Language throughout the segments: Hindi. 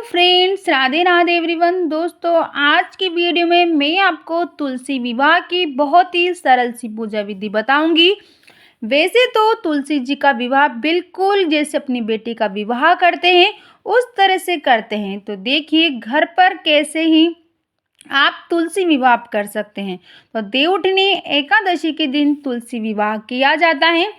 Friends, Radhe Radhe everyone. दोस्तों, आज की वीडियो में मैं आपको तुलसी विवाह की बहुत ही सरल सी पूजा विधि बताऊंगी। वैसे तो तुलसी जी का विवाह बिल्कुल जैसे अपनी बेटी का विवाह करते हैं उस तरह से करते हैं। तो देखिए घर पर कैसे ही आप तुलसी विवाह कर सकते हैं। तो देवउठनी एकादशी के दिन तुलसी विवाह किया जाता है।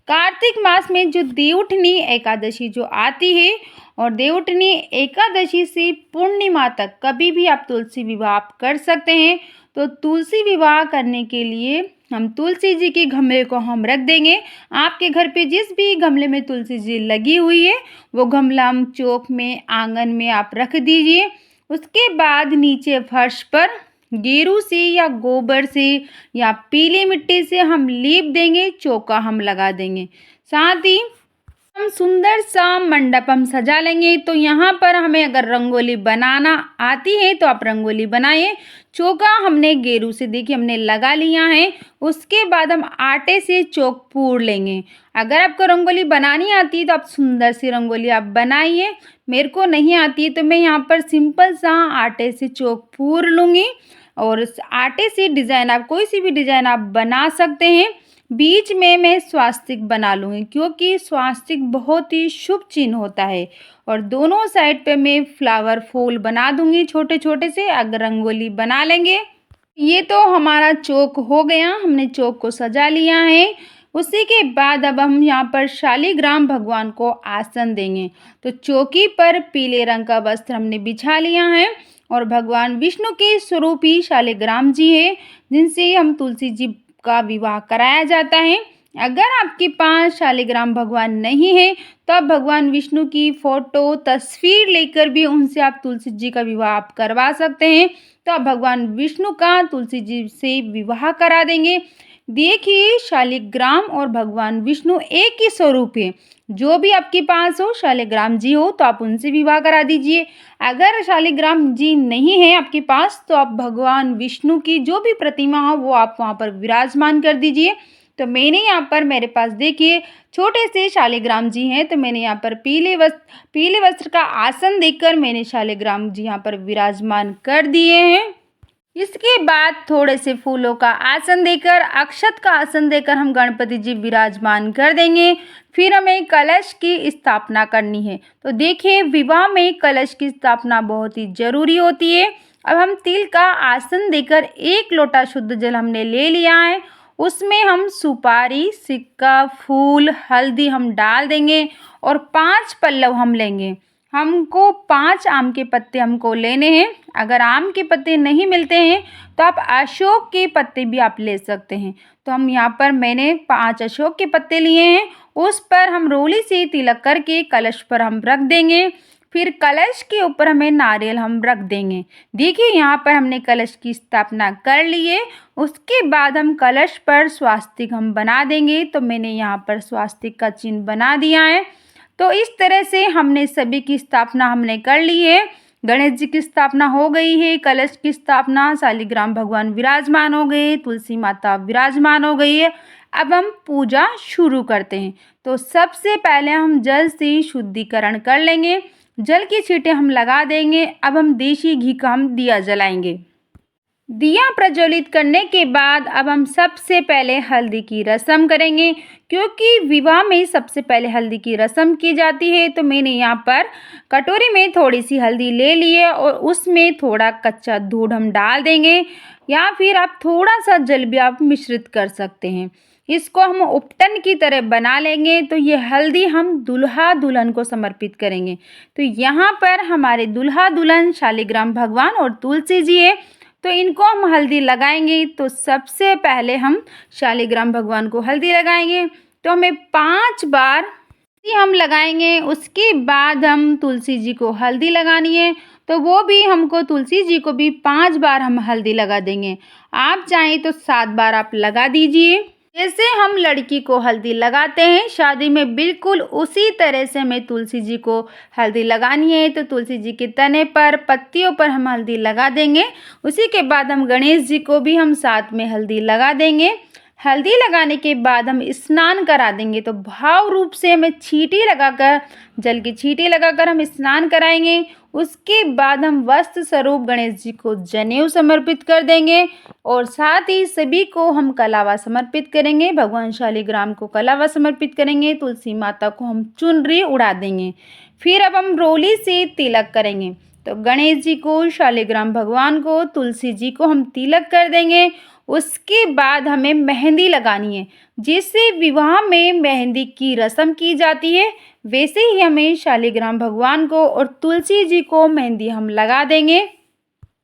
कार्तिक मास में जो देवउठनी एकादशी जो आती है और देवउठनी एकादशी से पूर्णिमा तक कभी भी आप तुलसी विवाह कर सकते हैं। तो तुलसी विवाह करने के लिए हम तुलसी जी के गमले को हम रख देंगे। आपके घर पे जिस भी गमले में तुलसी जी लगी हुई है वो गमला हम चौक में आंगन में आप रख दीजिए। उसके बाद नीचे फर्श पर गेरू से या गोबर से या पीली मिट्टी से हम लीप देंगे, चौका हम लगा देंगे। साथ ही हम सुंदर सा मंडप हम सजा लेंगे। तो यहाँ पर हमें अगर रंगोली बनाना आती है तो आप रंगोली बनाइए। चौका हमने गेरू से देखिए हमने लगा लिया है। उसके बाद हम आटे से चौक पूर लेंगे। अगर आपको रंगोली बनानी आती है तो आप सुंदर सी रंगोली आप बनाइए। मेरे को नहीं आती है तो मैं यहाँ पर सिंपल सा आटे से चौक पूर लूँगी और उस आटे से डिज़ाइन आप कोई सी भी डिज़ाइन आप बना सकते हैं। बीच में मैं स्वास्तिक बना लूँगी क्योंकि स्वास्तिक बहुत ही शुभ चिन्ह होता है। और दोनों साइड पे मैं फ्लावर फूल बना दूँगी छोटे छोटे से। अगर रंगोली बना लेंगे। ये तो हमारा चौक हो गया, हमने चौक को सजा लिया है। उसी के बाद अब हम यहाँ पर शालिग्राम भगवान को आसन देंगे। तो चौकी पर पीले रंग का वस्त्र हमने बिछा लिया है और भगवान विष्णु के स्वरूप ही शालिग्राम जी है जिनसे हम तुलसी जी का विवाह कराया जाता है। अगर आपके पास शालिग्राम भगवान नहीं है तो आप भगवान विष्णु की फोटो तस्वीर लेकर भी उनसे आप तुलसी जी का विवाह आप करवा सकते हैं। तो आप भगवान विष्णु का तुलसी जी से विवाह करा देंगे। देखिए शालिग्राम और भगवान विष्णु एक ही स्वरूप है। जो भी आपके पास हो शालिग्राम जी हो तो आप उनसे विवाह करा दीजिए। अगर शालिग्राम जी नहीं है आपके पास तो आप भगवान विष्णु की जो भी प्रतिमा हो वो आप वहाँ पर विराजमान कर दीजिए। तो मैंने यहाँ पर मेरे पास देखिए छोटे से शालिग्राम जी हैं। तो मैंने यहाँ पर पीले वस्त्र का आसन देकर मैंने शालिग्राम जी यहाँ पर विराजमान कर दिए हैं। इसके बाद थोड़े से फूलों का आसन देकर अक्षत का आसन देकर हम गणपति जी विराजमान कर देंगे। फिर हमें कलश की स्थापना करनी है। तो देखिए विवाह में कलश की स्थापना बहुत ही जरूरी होती है। अब हम तिल का आसन देकर 1 लोटा शुद्ध जल हमने ले लिया है। उसमें हम सुपारी, सिक्का, फूल, हल्दी हम डाल देंगे और 5 पल्लव हम लेंगे। हमको 5 आम के पत्ते हमको लेने हैं। अगर आम के पत्ते नहीं मिलते हैं तो आप अशोक के पत्ते भी आप ले सकते हैं। तो हम यहाँ पर मैंने 5 अशोक के पत्ते लिए हैं। उस पर हम रोली से तिलक करके कलश पर हम रख देंगे। फिर कलश के ऊपर हमें नारियल हम रख देंगे। देखिए यहाँ पर हमने कलश की स्थापना कर ली है। उसके बाद हम कलश पर स्वास्तिक हम बना देंगे। तो मैंने यहाँ पर स्वास्तिक का चिन्ह बना दिया है। तो इस तरह से हमने सभी की स्थापना हमने कर ली है। गणेश जी की स्थापना हो गई है, कलश की स्थापना, शालिग्राम भगवान विराजमान हो गए, तुलसी माता विराजमान हो गई है। अब हम पूजा शुरू करते हैं। तो सबसे पहले हम जल से शुद्धिकरण कर लेंगे। जल की छींटे हम लगा देंगे। अब हम देशी घी का हम दिया जलाएंगे। दिया प्रज्वलित करने के बाद अब हम सबसे पहले हल्दी की रस्म करेंगे क्योंकि विवाह में सबसे पहले हल्दी की रस्म की जाती है। तो मैंने यहाँ पर कटोरी में थोड़ी सी हल्दी ले ली है और उसमें थोड़ा कच्चा दूध हम डाल देंगे या फिर आप थोड़ा सा जल भी आप मिश्रित कर सकते हैं। इसको हम उपटन की तरह बना लेंगे। तो ये हल्दी हम दूल्हा दुल्हन को समर्पित करेंगे। तो यहाँ पर हमारे दूल्हा दुल्हन शालिग्राम भगवान और तुलसी जी है। तो इनको हम हल्दी लगाएंगे। तो सबसे पहले हम शालिग्राम भगवान को हल्दी लगाएंगे। तो हमें 5 बार हम लगाएंगे। उसके बाद हम तुलसी जी को हल्दी लगानी है। तो वो भी हमको तुलसी जी को भी 5 बार हम हल्दी लगा देंगे। आप चाहें तो 7 बार आप लगा दीजिए। जैसे हम लड़की को हल्दी लगाते हैं शादी में बिल्कुल उसी तरह से हमें तुलसी जी को हल्दी लगानी है। तो तुलसी जी के तने पर, पत्तियों पर हम हल्दी लगा देंगे। उसी के बाद हम गणेश जी को भी हम साथ में हल्दी लगा देंगे। हल्दी लगाने के बाद हम स्नान करा देंगे। तो भाव रूप से हमें छींटी लगाकर, जल की छींटी लगाकर हम स्नान कराएंगे। उसके बाद हम वस्त्र स्वरूप गणेश जी को जनेऊ समर्पित कर देंगे और साथ ही सभी को हम कलावा समर्पित करेंगे। भगवान शालिग्राम को कलावा समर्पित करेंगे, तुलसी माता को हम चुनरी उड़ा देंगे। फिर अब हम रोली से तिलक करेंगे। तो गणेश जी को, शालिग्राम भगवान को, तुलसी जी को हम तिलक कर देंगे। उसके बाद हमें मेहंदी लगानी है। जैसे विवाह में मेहंदी की रस्म की जाती है, वैसे ही हमें शालिग्राम भगवान को और तुलसी जी को मेहंदी हम लगा देंगे।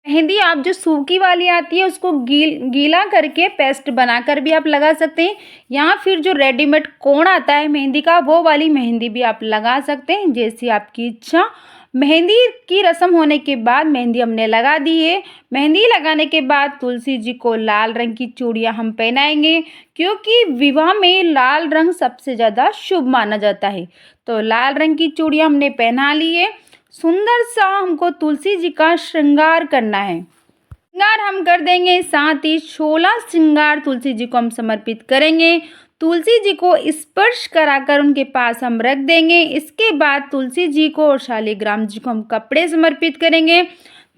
मेहंदी आप जो सूखी वाली आती है उसको गीला करके पेस्ट बनाकर भी आप लगा सकते हैं, या फिर जो रेडीमेड कोन आता है मेहंदी का, वो वाली मेहंदी भी आप लगा सकते हैं, जैसी आपकी इच्छा। मेहंदी की रस्म होने के बाद मेहंदी हमने लगा दी है। मेहंदी लगाने के बाद तुलसी जी को लाल रंग की चूड़ियाँ हम पहनाएंगे, क्योंकि विवाह में लाल रंग सबसे ज़्यादा शुभ माना जाता है। तो लाल रंग की चूड़ियाँ हमने पहना ली है। सुंदर सा हमको तुलसी जी का श्रृंगार करना है। श्रृंगार हम कर देंगे, साथ ही 16 श्रृंगार तुलसी जी को हम समर्पित करेंगे। तुलसी जी को स्पर्श कराकर उनके पास हम रख देंगे। इसके बाद तुलसी जी को और शालिग्राम जी को हम कपड़े समर्पित करेंगे।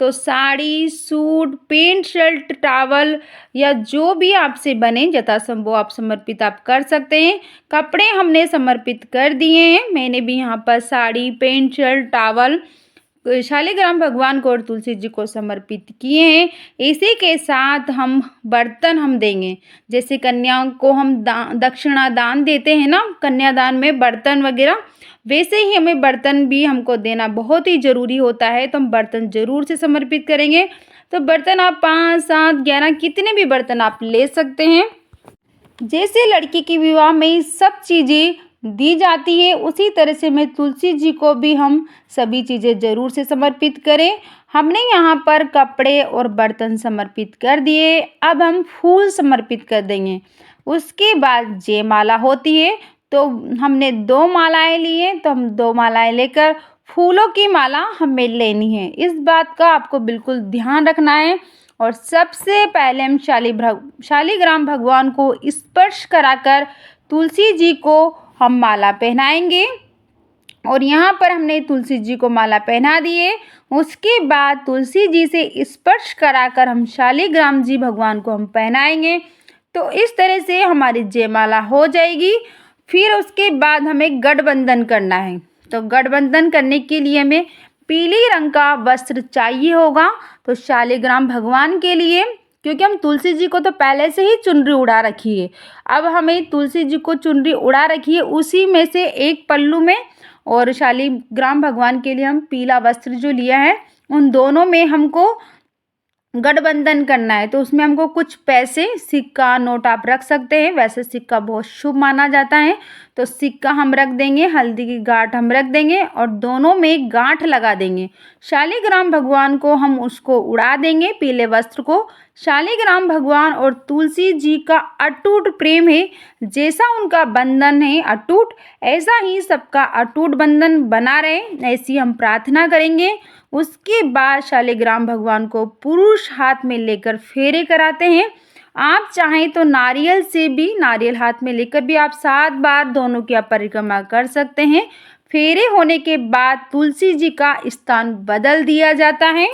तो sari, suit, pant, shirt, towel या जो भी आपसे बने यथासंभव आप समर्पित आप कर सकते हैं। कपड़े हमने समर्पित कर दिए हैं। मैंने भी यहाँ पर sari, pant, shirt, towel Shaligram भगवान को और तुलसी जी को समर्पित किए हैं। इसी के साथ हम बर्तन हम देंगे। जैसे कन्याओं को हम दक्षिणा दान देते हैं ना, कन्यादान में बर्तन वगैरह, वैसे ही हमें बर्तन भी हमको देना बहुत ही ज़रूरी होता है। तो हम बर्तन ज़रूर से समर्पित करेंगे। तो बर्तन आप 5, 7, 11 कितने भी बर्तन आप ले सकते हैं। जैसे लड़की के विवाह में सब चीज़ें दी जाती है, उसी तरह से मैं तुलसी जी को भी हम सभी चीज़ें ज़रूर से समर्पित करें। हमने यहाँ पर कपड़े और बर्तन समर्पित कर दिए। अब हम फूल समर्पित कर देंगे। उसके बाद जयमाला होती है। तो हमने 2 मालाएँ ली हैं, तो हम 2 मालाएँ लेकर फूलों की माला हमें लेनी है। इस बात का आपको बिल्कुल ध्यान रखना है। और सबसे पहले हम शालिग्राम भगवान को स्पर्श कराकर तुलसी जी को हम माला पहनाएंगे। और यहाँ पर हमने तुलसी जी को माला पहना दी है। उसके बाद तुलसी जी से स्पर्श कराकर हम शालिग्राम जी भगवान को हम पहनाएंगे। तो इस तरह से हमारी जयमाला हो जाएगी। फिर उसके बाद हमें गठबंधन करना है। तो गठबंधन करने के लिए हमें पीली रंग का वस्त्र चाहिए होगा। तो शालिग्राम भगवान के लिए, क्योंकि हम तुलसी जी को तो पहले से ही चुनरी उड़ा रखी है, अब हमें तुलसी जी को चुनरी उड़ा रखी है उसी में से एक पल्लू में, और शालिग्राम भगवान के लिए हम पीला वस्त्र जो लिया है उन दोनों में हमको गठबंधन करना है। तो उसमें हमको कुछ पैसे, सिक्का, नोट आप रख सकते हैं। वैसे सिक्का बहुत शुभ माना जाता है, तो सिक्का हम रख देंगे, हल्दी की गांठ हम रख देंगे और दोनों में गांठ लगा देंगे। शालिग्राम भगवान को हम उसको उड़ा देंगे, पीले वस्त्र को। शालिग्राम भगवान और तुलसी जी का अटूट प्रेम है। जैसा उनका बंधन है अटूट, ऐसा ही सबका अटूट बंधन बना रहे, ऐसी हम प्रार्थना करेंगे। उसके बाद शालिग्राम भगवान को पुरुष हाथ में लेकर फेरे कराते हैं। आप चाहें तो नारियल से भी, नारियल हाथ में लेकर भी आप 7 बार दोनों की आप परिक्रमा कर सकते हैं। फेरे होने के बाद तुलसी जी का स्थान बदल दिया जाता है।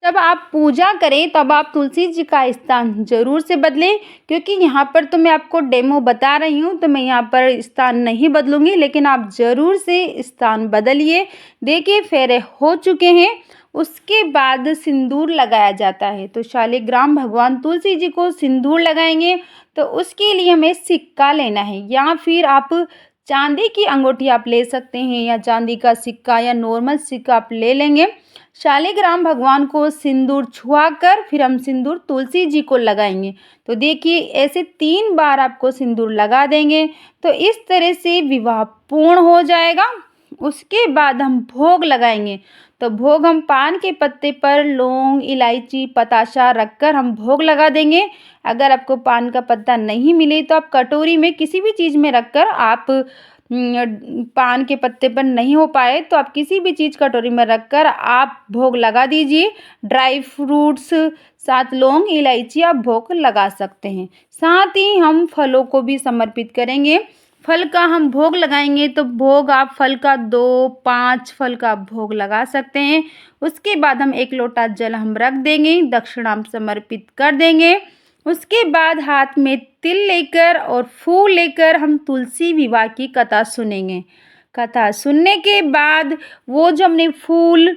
जब आप पूजा करें तब आप तुलसी जी का स्थान ज़रूर से बदलें, क्योंकि यहाँ पर तो मैं आपको डेमो बता रही हूँ, तो मैं यहाँ पर स्थान नहीं बदलूँगी, लेकिन आप ज़रूर से स्थान बदलिए। देखिए फेरे हो चुके हैं। उसके बाद सिंदूर लगाया जाता है। तो शालिग्राम भगवान तुलसी जी को सिंदूर लगाएंगे। तो उसके लिए हमें सिक्का लेना है, या फिर आप चांदी की अंगूठी आप ले सकते हैं, या चांदी का सिक्का या नॉर्मल सिक्का आप ले लेंगे। शालिग्राम भगवान को सिंदूर छुआकर फिर हम सिंदूर तुलसी जी को लगाएंगे। तो देखिए ऐसे 3 बार आपको सिंदूर लगा देंगे। तो इस तरह से विवाह पूर्ण हो जाएगा। उसके बाद हम भोग लगाएंगे। तो भोग हम पान के पत्ते पर लौंग, इलायची, पताशा रखकर हम भोग लगा देंगे। अगर आपको पान का पत्ता नहीं मिले तो आप कटोरी में किसी भी चीज़ में रखकर आप पान के पत्ते पर नहीं हो पाए तो आप किसी भी चीज़ कटोरी में रखकर आप भोग लगा दीजिए। ड्राई फ्रूट्स, 7 लौंग, इलायची आप भोग लगा सकते हैं। साथ ही हम फलों को भी समर्पित करेंगे। फल का हम भोग लगाएंगे तो भोग आप फल का 2-5 फल का भोग लगा सकते हैं। उसके बाद हम 1 लोटा जल हम रख देंगे, दक्षिणा हम समर्पित कर देंगे। उसके बाद हाथ में तिल लेकर और फूल लेकर हम तुलसी विवाह की कथा सुनेंगे। कथा सुनने के बाद वो जो हमने फूल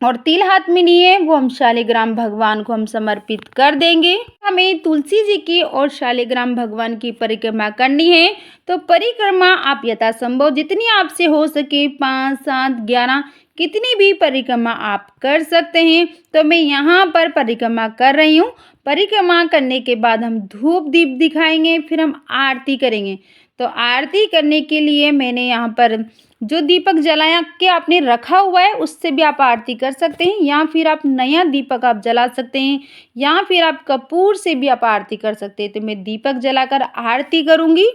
और तिल हाथ में लिए वो हम शालिग्राम भगवान को हम समर्पित कर देंगे। हमें तुलसी जी की और शालिग्राम भगवान की परिक्रमा करनी है, तो परिक्रमा आप यथासंभव जितनी आपसे हो सके 5, 7, 11 कितनी भी परिक्रमा आप कर सकते हैं। तो मैं यहाँ पर परिक्रमा कर रही हूँ। परिक्रमा करने के बाद हम धूप दीप दिखाएंगे, फिर हम आरती करेंगे। तो आरती करने के लिए मैंने यहाँ पर जो दीपक जलाया के आपने रखा हुआ है उससे भी आप आरती कर सकते हैं, या फिर आप नया दीपक आप जला सकते हैं, या फिर आप कपूर से भी आप आरती कर सकते हैं। तो मैं दीपक जलाकर आरती करूँगी।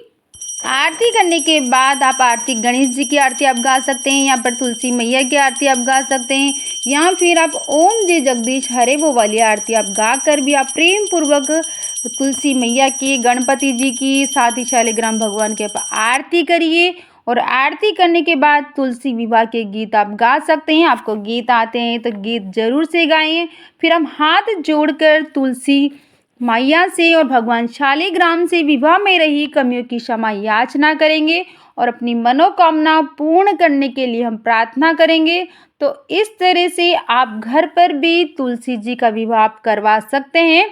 आरती करने के बाद आप आरती गणेश जी की आरती आप गा सकते हैं, यहाँ पर तुलसी मैया की आरती आप गा सकते हैं, या फिर आप ओम जय जगदीश हरे वो वाली आरती आप गा कर भी आप प्रेम पूर्वक तुलसी मैया की, गणपति जी की, साथ ही शालिग्राम भगवान के आप आरती करिए। और आरती करने के बाद तुलसी विवाह के गीत आप गा सकते हैं। आपको गीत आते हैं तो गीत जरूर से गाएं। फिर हम हाथ जोड़कर तुलसी मैया से और भगवान शालिग्राम से विवाह में रही कमियों की क्षमा याचना करेंगे और अपनी मनोकामना पूर्ण करने के लिए हम प्रार्थना करेंगे। तो इस तरह से आप घर पर भी तुलसी जी का विवाह आप करवा सकते हैं।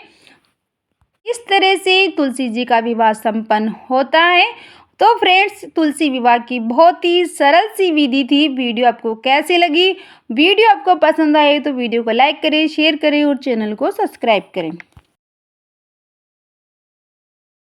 इस तरह से तुलसी जी का विवाह संपन्न होता है। तो फ्रेंड्स, तुलसी विवाह की बहुत ही सरल सी विधि थी। वीडियो आपको कैसे लगी? वीडियो आपको पसंद आए तो वीडियो को लाइक करें, शेयर करें और चैनल को सब्सक्राइब करें।